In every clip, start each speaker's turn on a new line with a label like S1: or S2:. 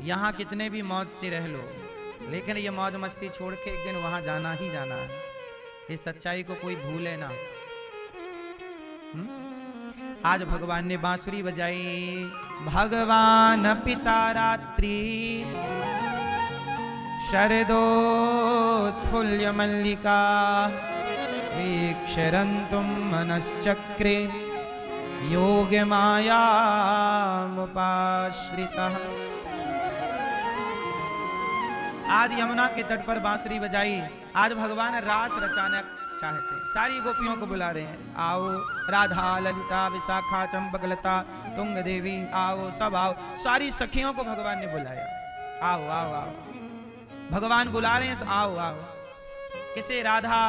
S1: यहाँ कितने भी मौज से रह लो, लेकिन ये मौज मस्ती छोड़ के एक दिन वहां जाना ही जाना है। इस सच्चाई को कोई भूले ना। आज भगवान ने बांसुरी बजाई। भगवान पिता रात्रि शरदोत्फुल्य मल्लिका वीक्षरन्तुं मनश्चक्रे योग मायामुपाश्रितः। आज यमुना के तट पर बांसुरी बजाई। आज भगवान रास रचाना चाहते हैं, सारी गोपियों को बुला रहे हैं। आओ राधा, ललिता, विशाखा, चंपकलता, तुंग देवी, आओ सब आओ। सारी सखियों को भगवान ने बुलाया। आओ आओ आओ, भगवान बुला रहे हैं, आओ आओ। किसे? राधा,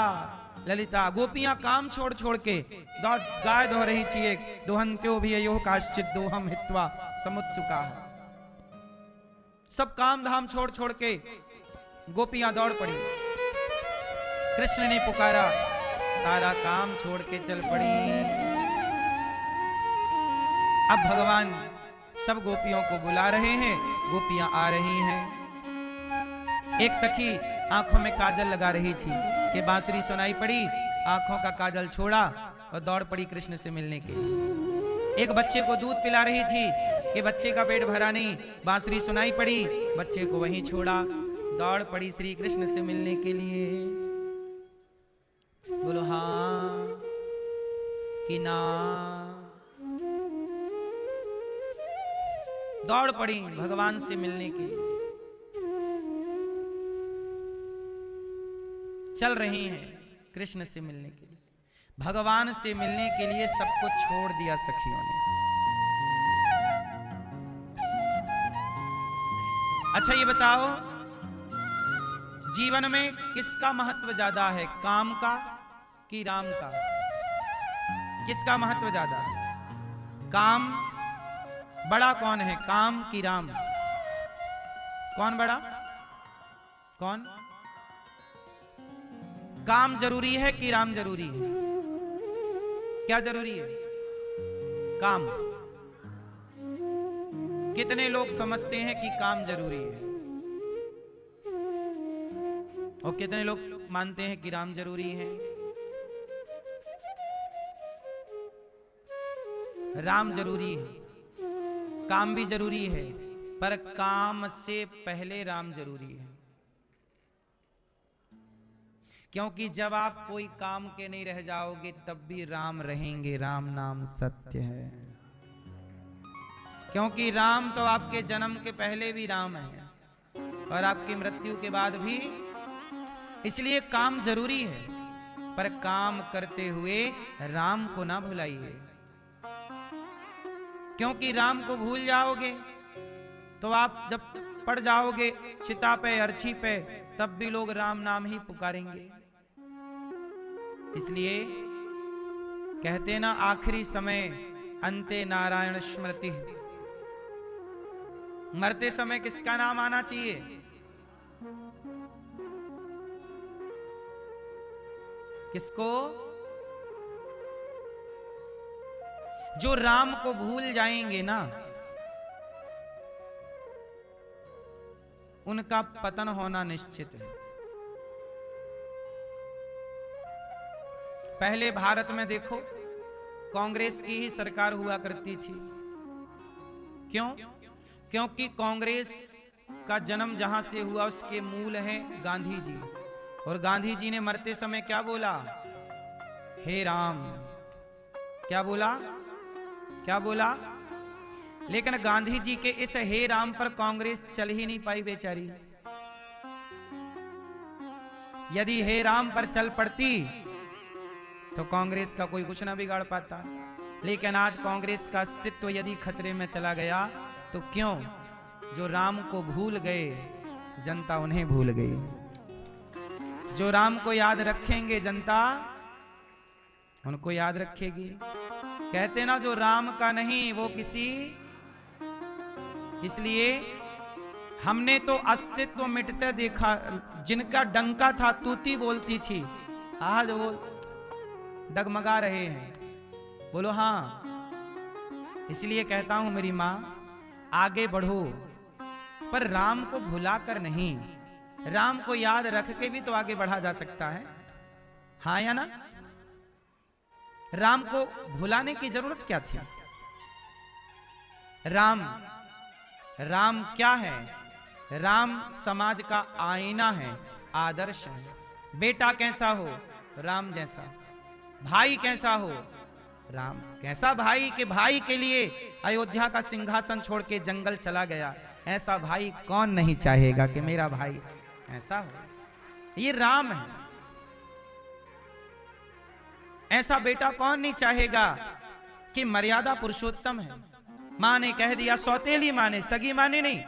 S1: ललिता। गोपियां काम छोड़ छोड़ के गाय धो रही थी। एक दोहंत्यो भी यो काश्चित दोहम हित्वा समुत्सुका। सब काम धाम छोड़ छोड़ के गोपियां दौड़ पड़ी। कृष्ण ने पुकारा, सारा काम छोड़ के चल पड़ी। अब भगवान सब गोपियों को बुला रहे हैं, गोपियां आ रही हैं। एक सखी आंखों में काजल लगा रही थी कि बांसुरी सुनाई पड़ी, आंखों का काजल छोड़ा और दौड़ पड़ी कृष्ण से मिलने के लिए। एक बच्चे को दूध पिला रही थी कि बच्चे का पेट भरा नहीं, बांसुरी सुनाई पड़ी, बच्चे को वहीं छोड़ा, दौड़ पड़ी श्री कृष्ण से मिलने के लिए। बोलो हाँ कि ना? दौड़ पड़ी भगवान से मिलने के लिए। चल रही हैं कृष्ण से मिलने के लिए। भगवान से मिलने के लिए सब कुछ छोड़ दिया सखियों ने। अच्छा ये बताओ, जीवन में किसका महत्व ज्यादा है, काम का कि राम का? किसका महत्व ज्यादा है? काम बड़ा कौन है, काम कि राम? कौन बड़ा? कौन? काम जरूरी है कि राम जरूरी है? क्या जरूरी है? काम। कितने लोग समझते हैं कि काम जरूरी है और कितने लोग मानते हैं कि राम जरूरी है? राम जरूरी है, काम भी जरूरी है, पर काम से पहले राम जरूरी है। क्योंकि जब आप कोई काम के नहीं रह जाओगे तब भी राम रहेंगे। राम नाम सत्य है। क्योंकि राम तो आपके जन्म के पहले भी राम है और आपकी मृत्यु के बाद भी। इसलिए काम जरूरी है, पर काम करते हुए राम को ना भुलाइए। क्योंकि राम को भूल जाओगे तो आप जब पड़ जाओगे चिता पे, अर्थी पे, तब भी लोग राम नाम ही पुकारेंगे। इसलिए कहते ना, आखिरी समय अंते नारायण स्मृति। मरते समय किसका नाम आना चाहिए? किसको? जो राम को भूल जाएंगे ना, उनका पतन होना निश्चित है। पहले भारत में देखो, कांग्रेस की ही सरकार हुआ करती थी। क्यों? क्योंकि कांग्रेस का जन्म जहां से हुआ उसके मूल हैं गांधी जी। और गांधी जी ने मरते समय क्या बोला? हे राम। क्या बोला? क्या बोला? लेकिन गांधी जी के इस हे राम पर कांग्रेस चल ही नहीं पाई बेचारी। यदि हे राम पर चल पड़ती तो कांग्रेस का कोई कुछ ना बिगाड़ पाता। लेकिन आज कांग्रेस का अस्तित्व यदि खतरे में चला गया तो क्यों? जो राम को भूल गए, जनता उन्हें भूल गई। जो राम को याद रखेंगे, जनता उनको याद रखेगी। कहते ना, जो राम का नहीं वो किसी। इसलिए हमने तो अस्तित्व मिटते देखा। जिनका डंका था, तूती बोलती थी, आज वो डगमगा रहे हैं। बोलो हाँ। इसलिए कहता हूं मेरी मां, आगे बढ़ो, पर राम को भुलाकर नहीं, राम को याद रख के भी तो आगे बढ़ा जा सकता है, हाँ या ना? राम को भुलाने की जरूरत क्या थी? राम क्या है? राम समाज का आईना है, आदर्श है। बेटा कैसा हो? राम जैसा। भाई कैसा हो? राम कैसा भाई कि भाई के लिए अयोध्या का सिंहासन छोड़ के जंगल चला गया। ऐसा भाई कौन नहीं चाहेगा कि मेरा भाई ऐसा हो। ये राम है। ऐसा बेटा कौन नहीं चाहेगा कि मर्यादा पुरुषोत्तम है। मां ने कह दिया, सौतेली मां ने, सगी मां ने नहीं,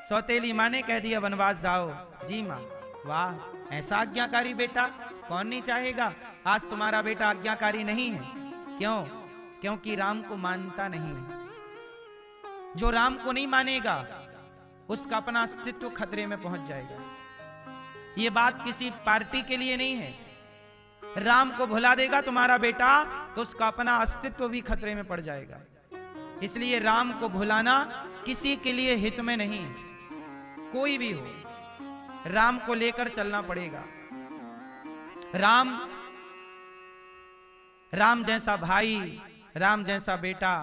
S1: सौतेली मां ने कह दिया वनवास जाओ, जी मां, वाह, ऐसा आज्ञाकारी बेटा कौन नहीं चाहेगा। आज तुम्हारा बेटा आज्ञाकारी नहीं है, क्यों? क्योंकि राम को मानता नहीं है। जो राम को नहीं मानेगा उसका अपना अस्तित्व खतरे में पहुंच जाएगा। ये बात किसी पार्टी के लिए नहीं है। राम को भुला देगा तुम्हारा बेटा तो उसका अपना अस्तित्व भी खतरे में पड़ जाएगा। इसलिए राम को भुलाना किसी के लिए हित में नहीं है। कोई भी हो, राम को लेकर चलना पड़ेगा। राम जैसा भाई, राम जैसा बेटा,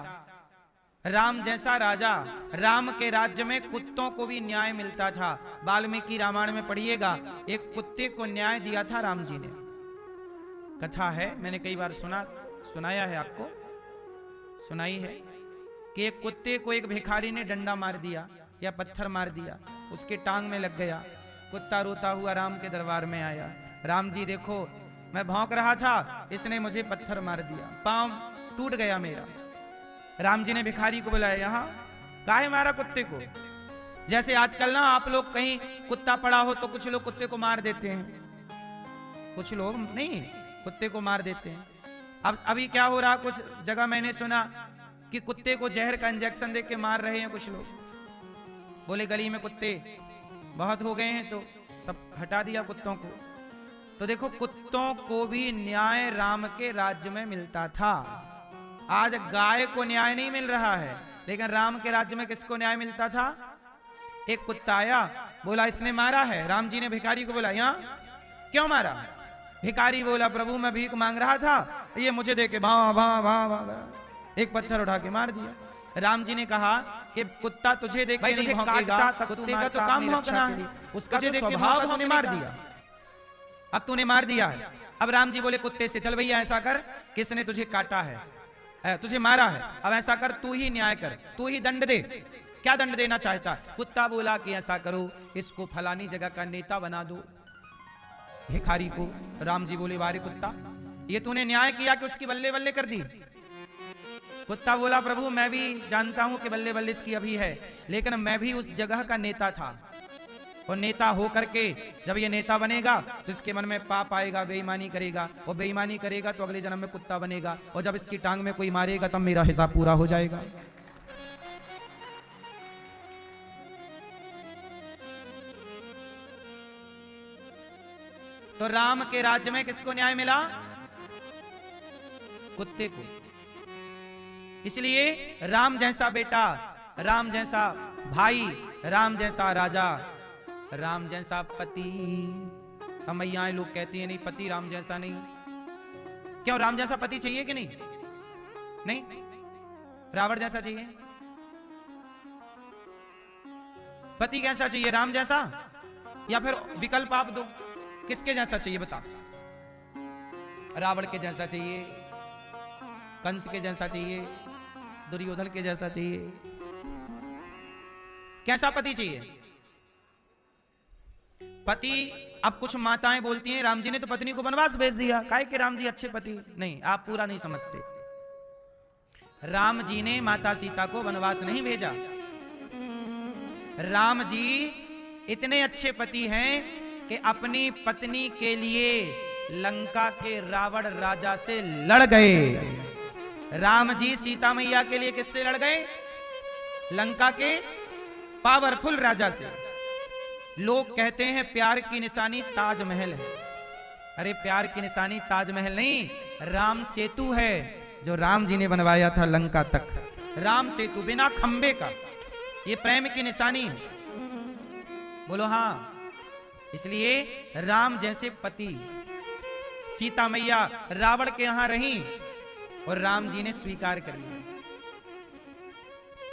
S1: राम जैसा राजा। राम के राज्य में कुत्तों को भी न्याय मिलता था। वाल्मीकि रामायण में पढ़िएगा, एक कुत्ते को न्याय दिया था राम जी ने। कथा है, मैंने कई बार सुनाया है, आपको सुनाई है कि एक कुत्ते को एक भिखारी ने डंडा मार दिया या पत्थर मार दिया, उसके टांग में लग गया। कुत्ता रोता हुआ राम के दरबार में आया, राम जी देखो मैं भौंक रहा था, इसने मुझे पत्थर मार दिया, पांव टूट गया मेरा। राम जी ने भिखारी को बुलाया, यहाँ काहे मारा कुत्ते को? जैसे आजकल ना आप लोग कहीं कुत्ता पड़ा हो तो कुछ लोग कुत्ते को मार देते हैं, कुछ लोग नहीं कुत्ते को मार देते हैं। अब अभी क्या हो रहा, कुछ जगह मैंने सुना कि कुत्ते को जहर का इंजेक्शन दे के मार रहे हैं कुछ लोग। बोले गली में कुत्ते बहुत हो गए हैं तो सब हटा दिया कुत्तों को। तो देखो, कुत्तों को भी न्याय राम के राज्य में मिलता था। आज गाय को न्याय नहीं मिल रहा है, लेकिन राम के राज्य में किसको न्याय मिलता था? एक कुत्ता आया, बोला इसने मारा है। राम जी ने भिखारी को बोला, यहाँ क्यों मारा? भिखारी बोला, प्रभु मैं भीख मांग रहा था, ये मुझे देके भां भां भां भां एक पत्थर उठा के मार दिया। राम जी ने कहा कि कुत्ता तुझे देख के नहीं भौंकेगा, कुत्ते का तो काम भौंकना है, उसका जो स्वभाव तूने मार दिया, अब तूने मार दिया है। अब राम जी बोले कुत्ते से, चल भैया ऐसा कर, किसने तुझे काटा है, तुझे मारा है, अब ऐसा कर तू ही न्याय कर, तू ही दंड दे। क्या दंड देना चाहता? कुत्ता बोला कि ऐसा करो, इसको फलानी जगह का नेता बना दो। भिखारी को राम जी बोले, वारे कुत्ता, ये तूने न्याय किया कि उसकी बल्ले बल्ले कर दी? कुत्ता बोला, प्रभु मैं भी जानता हूं कि बल्ले बल्ले इसकी अभी है, लेकिन मैं भी उस जगह का नेता था, और नेता हो करके जब ये नेता बनेगा तो इसके मन में पाप आएगा, बेईमानी करेगा, और बेईमानी करेगा तो अगले जन्म में कुत्ता बनेगा, और जब इसकी टांग में कोई मारेगा तब मेरा हिसाब पूरा हो जाएगा। तो राम के राज्य में किसको न्याय मिला? कुत्ते को। इसलिए राम जैसा बेटा, राम जैसा भाई, राम जैसा राजा, राम जैसा पति। हम मैया लोग कहती हैं नहीं पति राम जैसा नहीं। क्यों, राम जैसा पति चाहिए कि नहीं? नहीं, रावण जैसा चाहिए। पति कैसा चाहिए, राम जैसा या फिर विकल्प आप दो, किसके जैसा चाहिए बता? रावण के जैसा चाहिए, कंस के जैसा चाहिए, दुर्योधन के जैसा चाहिए? कैसा पति चाहिए? पति, अब कुछ माताएं बोलती हैं राम जी ने तो पत्नी को वनवास भेज दिया, काहे कि राम जी अच्छे पति नहीं। आप पूरा नहीं समझते। राम जी ने माता सीता को वनवास नहीं भेजा। राम जी इतने अच्छे पति हैं कि अपनी पत्नी के लिए लंका के रावण राजा से लड़ गए। राम जी सीता मैया के लिए किससे लड़ गए? लंका के पावरफुल राजा से। लोग कहते हैं प्यार की निशानी ताजमहल है। अरे प्यार की निशानी ताजमहल नहीं, राम सेतु है जो राम जी ने बनवाया था लंका तक। राम सेतु बिना खंबे का, ये प्रेम की निशानी है। बोलो हाँ। इसलिए राम जैसे पति, सीता मैया रावण के यहां रही और राम जी ने स्वीकार कर लिया।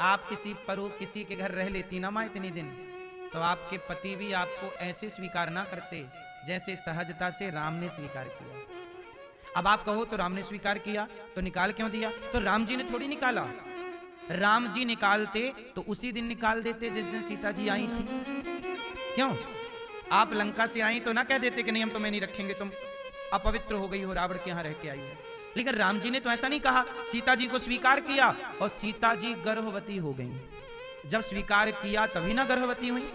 S1: आप किसी के घर रह लेती ना मां इतनी दिन, तो आपके पति भी आपको ऐसे स्वीकार ना करते जैसे सहजता से राम ने स्वीकार किया। अब आप कहो तो राम ने स्वीकार किया तो निकाल क्यों दिया? तो राम जी ने थोड़ी निकाला। राम जी निकालते तो उसी दिन निकाल देते जिस दिन सीता जी आई थी। क्यों? आप लंका से आई तो ना कह देते कि नहीं हम तुम्हें नहीं रखेंगे, तुम अपवित्र हो गई हो, रावण के यहां रह के आई हो। लेकिन राम जी ने तो ऐसा नहीं कहा, सीता जी को स्वीकार किया और सीता जी गर्भवती हो गई। जब स्वीकार किया तभी ना गर्भवती हुई।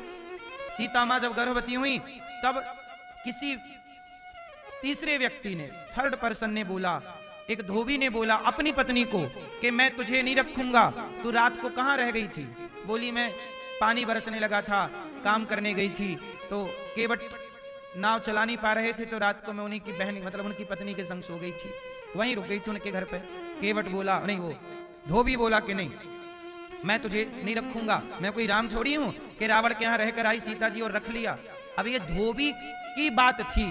S1: सीता मां जब गर्भवती हुई तब किसी तीसरे व्यक्ति ने, थर्ड पर्सन ने बोला, एक धोबी ने बोला अपनी पत्नी को कि मैं तुझे नहीं रखूंगा, तू रात को कहां रह गई थी? बोली मैं पानी बरसने लगा था, काम करने गई थी, तो केवट नाव चला नहीं पा रहे थे, तो रात को मैं उन्हीं की बहन मतलब उनकी पत्नी के संग सो गई थी, वहीं रुक गई थी उनके घर पे। केवट बोला नहीं, वो धोबी बोला कि नहीं मैं तुझे नहीं रखूंगा, मैं कोई राम छोड़ी हूं कि रावण के यहां रहकर आई सीता जी और रख लिया। अब ये धोबी की बात थी,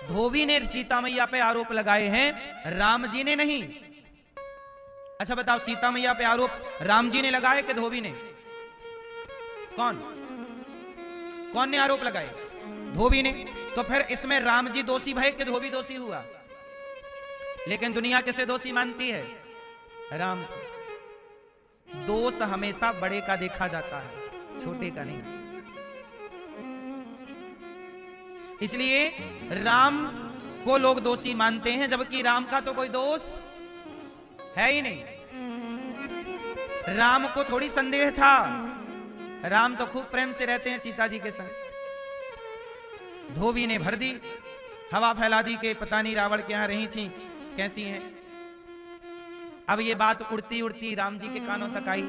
S1: धोबी ने सीता मैया पे आरोप लगाए हैं, राम जी ने नहीं। अच्छा बताओ, सीता मैया पे आरोप राम जी ने लगाए कि धोबी ने? कौन ने आरोप लगाए? धोबी ने। तो फिर इसमें राम जी दोषी भय कि धोबी दोषी हुआ? लेकिन दुनिया किसे दोषी मानती है? राम। दोष हमेशा बड़े का देखा जाता है, छोटे का नहीं। इसलिए राम को लोग दोषी मानते हैं, जबकि राम का तो कोई दोष है ही नहीं। राम को थोड़ी संदेह था, राम तो खूब प्रेम से रहते हैं सीता जी के संग। धोबी ने भर दी, हवा फैला दी कि पता नहीं रावण के यहां रही थी कैसी हैं। अब ये बात उड़ती उड़ती राम जी के कानों तक आई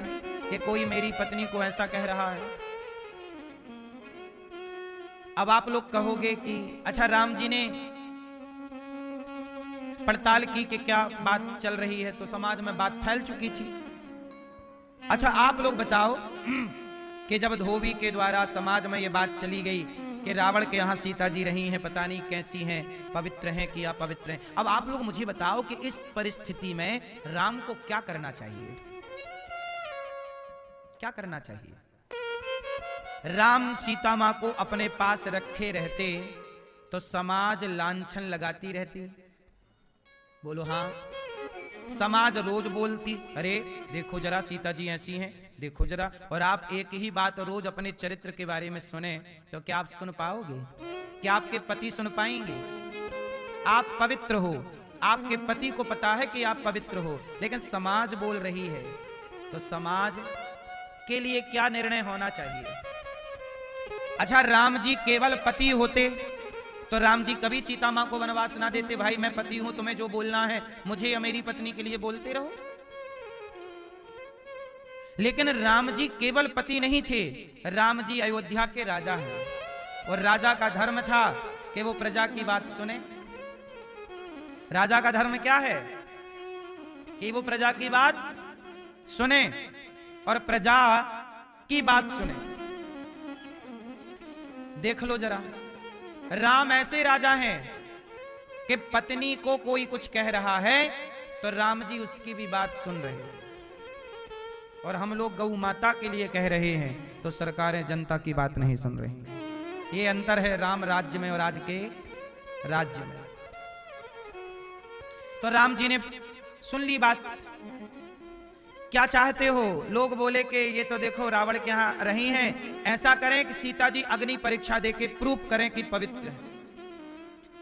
S1: कि कोई मेरी पत्नी को ऐसा कह रहा है। अब आप लोग कहोगे कि अच्छा राम जी ने पड़ताल की कि क्या बात चल रही है, तो समाज में बात फैल चुकी थी। अच्छा आप लोग बताओ कि जब धोबी के द्वारा समाज में यह बात चली गई कि रावण के यहां सीता जी रही हैं, पता नहीं कैसी हैं, पवित्र हैं कि अपवित्र हैं, अब आप लोग मुझे बताओ कि इस परिस्थिति में राम को क्या करना चाहिए? क्या करना चाहिए? राम सीता मां को अपने पास रखे रहते तो समाज लांछन लगाती रहती। बोलो हाँ। समाज रोज बोलती, अरे देखो जरा सीता जी ऐसी हैं, देखो जरा। और आप एक ही बात रोज अपने चरित्र के बारे में सुने तो क्या आप सुन पाओगे? क्या आपके पति सुन पाएंगे? आप पवित्र हो, आपके पति को पता है कि आप पवित्र हो, लेकिन समाज बोल रही है, तो समाज के लिए क्या निर्णय होना चाहिए? अच्छा राम जी केवल पति होते तो राम जी कभी सीता मां को वनवास ना देते, भाई मैं पति हूं, तुम्हें जो बोलना है मुझे या मेरी पत्नी के लिए बोलते रहो। लेकिन राम जी केवल पति नहीं थे, राम जी अयोध्या के राजा हैं और राजा का धर्म था कि वो प्रजा की बात सुने। राजा का धर्म क्या है? कि वो प्रजा की बात सुने और प्रजा की बात सुने। देख लो जरा, राम ऐसे राजा हैं कि पत्नी को कोई कुछ कह रहा है तो राम जी उसकी भी बात सुन रहे हैं, और हम लोग गौ माता के लिए कह रहे हैं तो सरकारें जनता की बात नहीं सुन रही। ये अंतर है राम राज्य में और आज के राज्य में। तो राम जी ने सुन ली बात। क्या चाहते हो? लोग बोले कि ये तो देखो रावण के यहां रही हैं, ऐसा करें कि सीता जी अग्नि परीक्षा देके प्रूफ करें कि पवित्र है।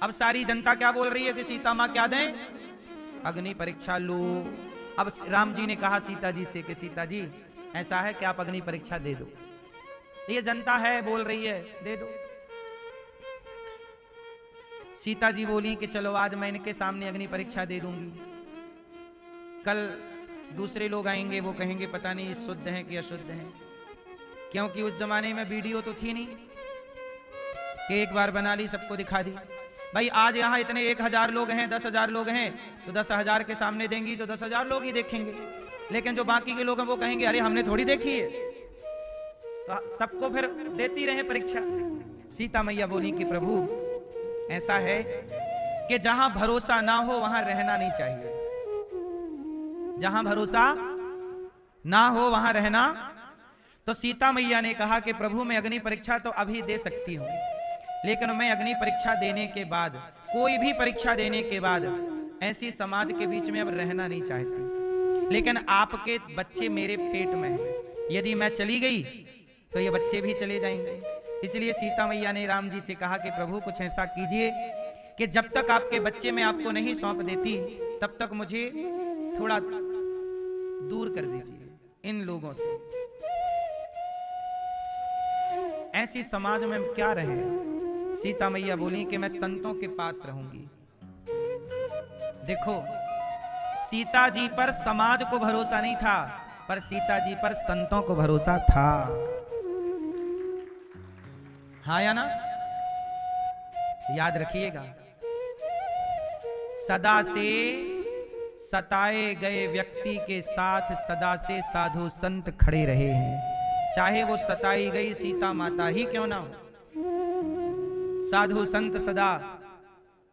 S1: अब सारी जनता क्या बोल रही है कि सीता मां क्या दें? अग्नि परीक्षा लो। अब राम जी ने कहा सीता जी से कि सीता जी ऐसा है कि आप अग्नि परीक्षा दे दो। ये जनता है बोल रही है, दे दो। सीता जी बोली कि चलो आज मैं इनके सामने अग्नि परीक्षा दे दूंगी, कल दूसरे लोग आएंगे वो कहेंगे पता नहीं शुद्ध है कि अशुद्ध है, क्योंकि उस जमाने में वीडियो तो थी नहीं कि एक बार बना ली सबको दिखा दी। भाई आज यहाँ इतने 1000 लोग हैं, 10,000 लोग हैं, तो 10,000 के सामने देंगी तो 10,000 लोग ही देखेंगे, लेकिन जो बाकी के लोग हैं वो कहेंगे अरे हमने थोड़ी देखी है। तो सबको फिर देती रहे परीक्षा। सीता मैया बोली कि प्रभु ऐसा है कि जहां भरोसा ना हो वहां रहना नहीं चाहिए, जहां भरोसा ना हो वहां रहना। तो सीता मैया ने कहा कि प्रभु मैं अग्नि परीक्षा तो अभी दे सकती हूं, लेकिन मैं अग्नि परीक्षा देने के बाद, कोई भी परीक्षा देने के बाद ऐसी समाज के बीच में अब रहना नहीं चाहती। लेकिन आपके बच्चे मेरे पेट में हैं, यदि मैं चली गई तो ये बच्चे भी चले जाएंगे। इसलिए सीता मैया ने राम जी से कहा कि प्रभु कुछ ऐसा कीजिए कि जब तक आपके बच्चे मैं आपको नहीं सौंप देती तब तक मुझे थोड़ा दूर कर दीजिए इन लोगों से। ऐसी समाज में क्या रहे। सीता मैया बोली कि मैं संतों के पास रहूंगी। देखो सीता जी पर समाज को भरोसा नहीं था, पर सीता जी पर संतों को भरोसा था। हाँ या ना, याद रखिएगा। सदा से सताए गए व्यक्ति के साथ सदा से साधु संत खड़े रहे हैं, चाहे वो सताई गई सीता माता ही क्यों ना हो। साधु संत सदा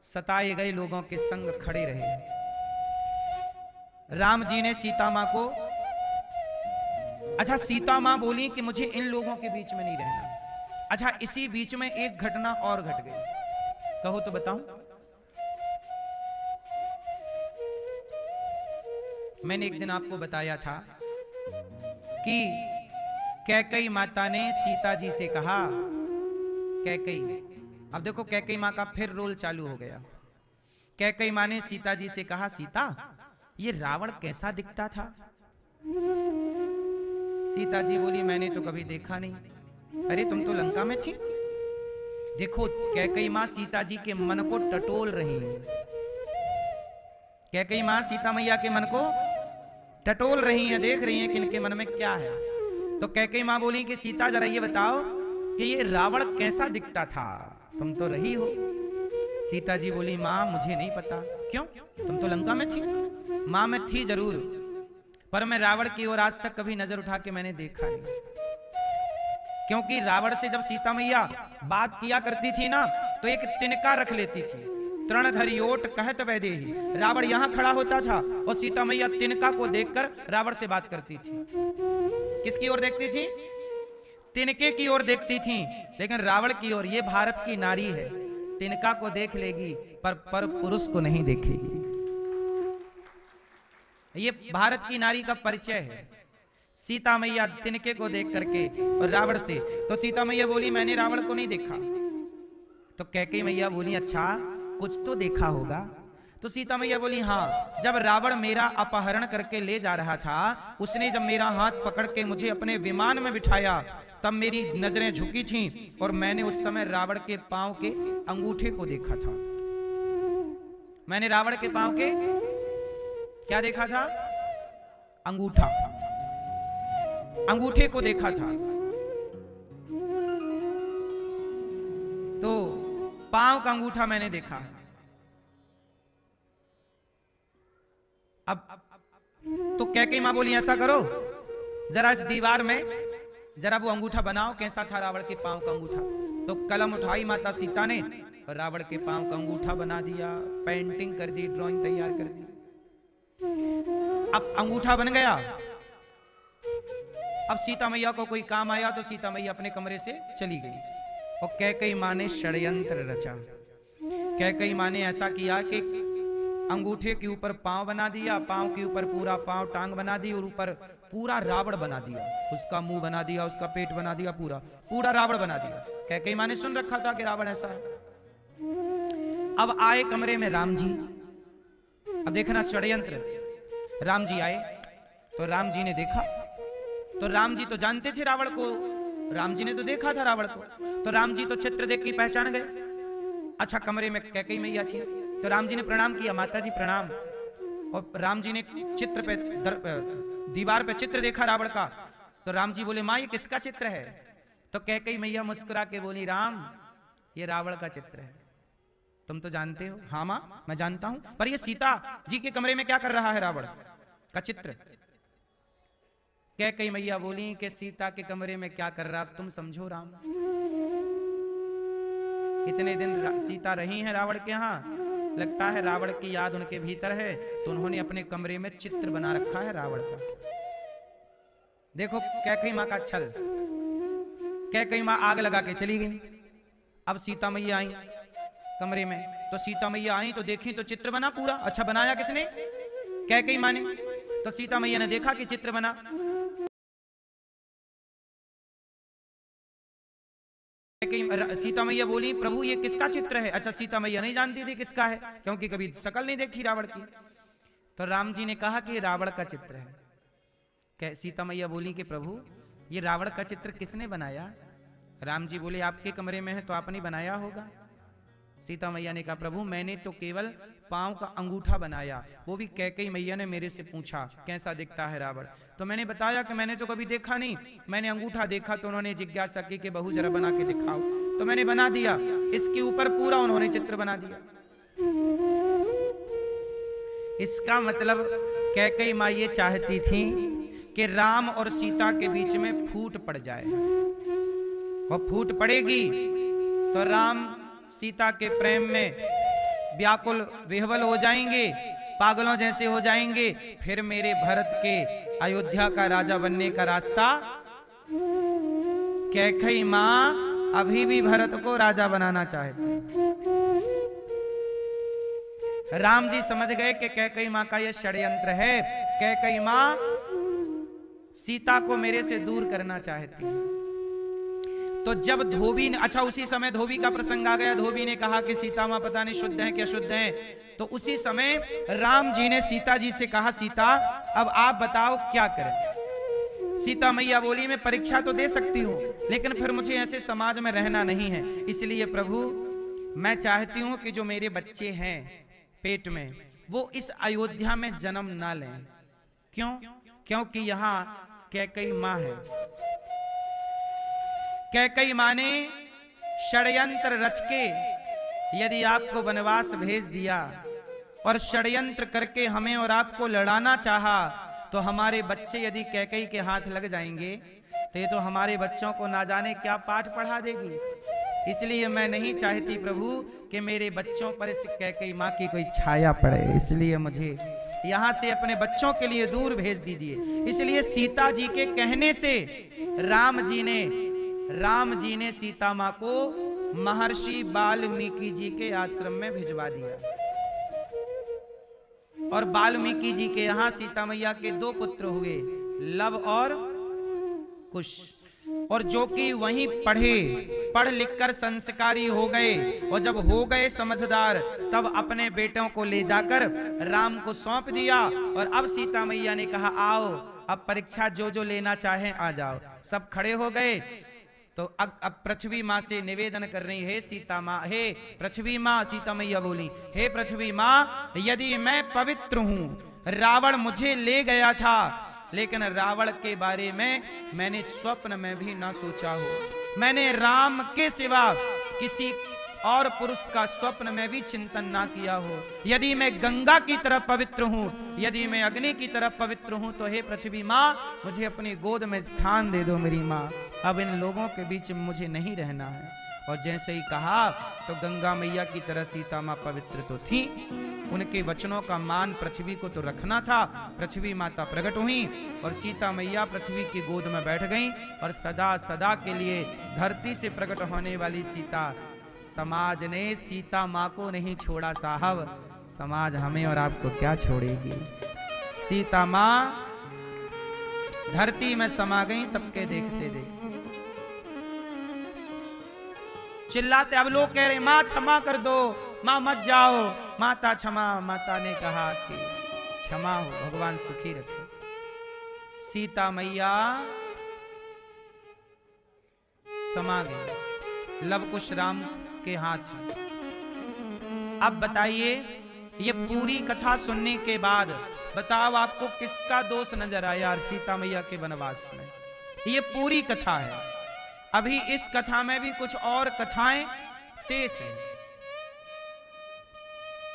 S1: सताए गए लोगों के संग खड़े रहे हैं। राम जी ने सीता मां को, अच्छा सीता मां बोली कि मुझे इन लोगों के बीच में नहीं रहना। अच्छा इसी बीच में एक घटना और घट गई, कहो तो बताऊं। मैंने एक दिन आपको बताया था कि कैकई माता ने सीता जी से कहा, कैकई, अब देखो कैकई मां का फिर रोल चालू हो गया। कैकई मां ने सीता जी से कहा, सीता ये रावण कैसा दिखता था। सीता जी बोली मैंने तो कभी देखा नहीं। अरे तुम तो लंका में थी। देखो कैकई मां सीता जी के मन को टटोल रही है। कैकई मां सीता मैया के मन को टटोल रही है, देख रही है कि इनके मन में क्या है। तो कैकई मां बोली कि सीता जरा ये बताओ कि ये रावण कैसा दिखता था, तुम तो रही हो। सीता जी बोली मां मुझे नहीं पता। क्यों, तुम तो लंका में थी। मां मैं थी जरूर, पर मैं रावण की ओर आज तक कभी नजर उठा के मैंने देखा नहीं। क्योंकि रावण से जब सीता मैया बात किया करती थी ना, तो एक तिनका रख लेती थी। तृण धरियोट कहत वैदेही। रावण यहां खड़ा होता था और सीता मैया तिनका को देखकर रावण से बात करती थी। किसकी ओर देखती थी? तिनके की ओर देखती थी। लेकिन रावण की ओर, ये भारत की नारी है, तिनका को देख लेगी पर पुरुष को नहीं देखेगी। ये भारत की नारी का परिचय है। सीता मैया तिनके को देख करके और रावण से, तो सीता मैया बोली मैंने रावण को नहीं देखा। तो कैकेयी मैया बोली अच्छा कुछ तो देखा होगा। तो सीता मैया बोली हाँ, जब रावण मेरा अपहरण करके ले जा रहा था, उसने जब मेरा हाथ पकड़ के मुझे अपने विमान में बिठाया, तब मेरी नजरें झुकी थीं और मैंने उस समय रावण के पांव के अंगूठे को देखा था। मैंने रावण के पांव के क्या देखा था? अंगूठा, अंगूठे को देखा था। तो पांव का अंगूठा मैंने देखा है। अब तो कैकेयी मां बोली ऐसा करो, जरा इस दीवार में जरा वो अंगूठा बनाओ, कैसा था रावण के पांव का अंगूठा। तो कलम उठाई माता सीता ने और रावण के पांव का अंगूठा बना दिया, पेंटिंग कर दी, ड्राइंग तैयार कर दी। अब अंगूठा बन गया। अब सीता मैया को कोई काम आया तो सीता मैया अपने कमरे से चली गई और कैकेयी मां ने षड्यंत्र रचा। कैकेयी मां ने ऐसा किया कि अंगूठे के ऊपर पांव बना दिया, पांव के ऊपर पूरा पांव टांग बना दी और ऊपर पूरा रावण बना दिया, उसका मुंह बना दिया, उसका पेट बना दिया, पूरा पूरा रावण बना दिया। कैकेयी मां ने सुन रखा था कि रावण ऐसा है। अब आए कमरे में राम जी। अब देखना षड्यंत्र। राम जी आए तो राम जी ने देखा, तो राम जी तो जानते थे रावण को, राम जी ने तो देखा था रावण को, तो राम जी तो चित्र देख के पहचान गए। अच्छा कमरे में कैकेयी मैया थी, तो राम जी ने प्रणाम किया, माता जी प्रणाम। और राम जी ने चित्र पे दीवार पे चित्र देखा रावण का, तो राम जी बोले मां ये किसका चित्र है? तो कैकेयी मैया मुस्कुरा के बोली राम ये रावण का चित्र है, तुम तो जानते हो। हाँ मां मैं जानता हूं, पर ये सीता जी के कमरे में क्या कर रहा है? रावण का चित्र। कैकेयी मैया बोली कि सीता के कमरे में क्या कर रहा तुम समझो राम। इतने दिन सीता रही हैं रावण के यहाँ, लगता है रावण की याद उनके भीतर है, तो उन्होंने अपने कमरे में चित्र बना रखा है रावण का। देखो कैकेयी माँ का छल। कैकेयी माँ आग लगा के चली गई। अब सीता मैया आई कमरे में, तो सीता मैया आई तो देखी तो चित्र बना पूरा। अच्छा बनाया किसने? कैकेयी माँ ने। तो सीता मैया ने देखा कि चित्र बना। सीता मैया बोली प्रभु ये किसका चित्र है? अच्छा सीता मैया नहीं जानती थी किसका है, क्योंकि कभी शकल नहीं देखी रावण की। तो राम जी ने कहा कि रावण का चित्र है। सीता मैया बोली कि प्रभु ये रावण का चित्र किसने बनाया? राम जी बोले आपके कमरे में है तो आपने बनाया होगा। सीता मैया ने कहा प्रभु मैंने तो केवल पांव का अंगूठा बनाया, वो भी कैकेयी मैया ने मेरे से पूछा कैसा दिखता है रावण, तो मैंने बताया कि मैंने तो कभी देखा नहीं, मैंने अंगूठा देखा तो उन्होंने जिज्ञासा की कि बहू जरा बना के दिखाओ, तो मैंने बना दिया। इसके ऊपर पूरा उन्होंने चित्र बना दिया। इसका मतलब कैकेयी माँ ये चाहती थी कि राम और सीता के बीच में फूट पड़ जाए, और फूट पड़ेगी तो राम सीता के प्रेम में व्याकुल विह्वल हो जाएंगे, पागलों जैसे हो जाएंगे, फिर मेरे भरत के अयोध्या का राजा बनने का रास्ता। कैकेयी मां अभी भी भरत को राजा बनाना चाहती। राम जी समझ गए कि कैकेयी मां का यह षड्यंत्र है। कैकेयी मां सीता को मेरे से दूर करना चाहती है। तो जब धोबी ने, अच्छा उसी समय धोबी का प्रसंग आ गया, धोबी ने कहा कि सीता मां पता नहीं शुद्ध है क्या शुद्ध है, तो उसी समय राम जी ने सीता जी से कहा सीता अब आप बताओ क्या करें। सीता मैया बोली मैं परीक्षा तो दे सकती हूँ लेकिन फिर मुझे ऐसे समाज में रहना नहीं है, इसलिए प्रभु मैं चाहती हूँ कि जो मेरे बच्चे हैं पेट में वो इस अयोध्या में जन्म ना लें। क्यों? क्योंकि यहाँ कैकेयी मां है। कैकेयी मां ने षड्यंत्र रच के यदि आपको वनवास भेज दिया और षड्यंत्र करके हमें और आपको लड़ाना चाहा, तो हमारे बच्चे यदि कैकेयी के हाथ लग जाएंगे तो ये तो हमारे बच्चों को ना जाने क्या पाठ पढ़ा देगी। इसलिए मैं नहीं चाहती प्रभु कि मेरे बच्चों पर इस कैकेयी मां की कोई छाया पड़े, इसलिए मुझे यहां से अपने बच्चों के लिए दूर भेज दीजिए। इसलिए सीता जी के कहने से राम जी ने सीता मां को महर्षि वाल्मीकि जी के आश्रम में भिजवा दिया। और वाल्मीकि जी के यहां सीता मैया के 2 पुत्र हुए, लव और कुश, और जो कि वहीं पढ़ लिखकर संस्कारी हो गए, और जब हो गए समझदार तब अपने बेटों को ले जाकर राम को सौंप दिया। और अब सीता मैया ने कहा आओ अब परीक्षा जो जो लेना चाहे आ जाओ। सब खड़े हो गए। तो अब पृथ्वी माँ से निवेदन कर रही है सीता माँ, हे पृथ्वी माँ, सीता मैया बोली हे पृथ्वी माँ यदि मैं पवित्र हूँ, रावण मुझे ले गया था लेकिन रावण के बारे में मैंने स्वप्न में भी ना सोचा हो, मैंने राम के सिवा किसी और पुरुष का स्वप्न में भी चिंतन ना किया हो। यदि मैं गंगा की तरफ पवित्र हूँ, यदि मैं अग्नि की तरफ पवित्र हूँ, तो हे पृथ्वी माँ मुझे अपनी गोद में स्थान दे दो मेरी माँ, अब इन लोगों के बीच में मुझे नहीं रहना है। और जैसे ही कहा तो गंगा मैया की तरह सीता माँ पवित्र तो थी, उनके वचनों का मान पृथ्वी को तो रखना था। पृथ्वी माता प्रकट हुई और सीता मैया पृथ्वी की गोद में बैठ गईं, और सदा सदा के लिए धरती से प्रकट होने वाली सीता, समाज ने सीता माँ को नहीं छोड़ा साहब, समाज हमें और आपको क्या छोड़ेगी। सीता माँ धरती में समा गई सबके देखते देखते। चिल्लाते, अब लोग कह रहे माँ क्षमा कर दो, माँ मत जाओ, माता क्षमा। माता ने कहा कि क्षमा हो, भगवान सुखी रखे। सीता मैया समा गई, लव कुश राम के हाथ है। अब बताइए ये पूरी कथा सुनने के बाद बताओ आपको किसका दोष नजर आया सीता मैया के वनवास में? ये पूरी कथा है। अभी इस कथा में भी कुछ और कथाएं शेष हैं,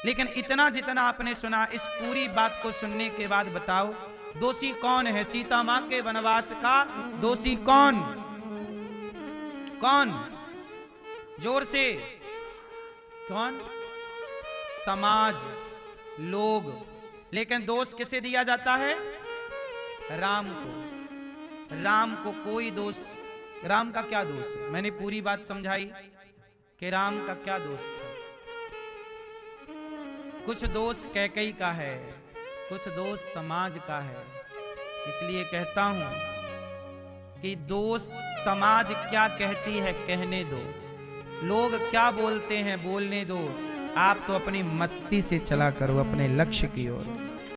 S1: लेकिन इतना जितना आपने सुना, इस पूरी बात को सुनने के बाद बताओ दोषी कौन है? सीता मां के वनवास का दोषी कौन? कौन? जोर से। कौन? समाज, लोग। लेकिन दोष किसे दिया जाता है? राम को। राम को कोई दोष, राम का क्या दोष है? मैंने पूरी बात समझाई कि राम का क्या दोष था। कुछ दोष कैकेयी का है, कुछ दोष समाज का है। इसलिए कहता हूं कि दोष समाज क्या कहती है कहने दो, लोग क्या बोलते हैं बोलने दो। आप तो अपनी मस्ती से चला करो अपने लक्ष्य की ओर।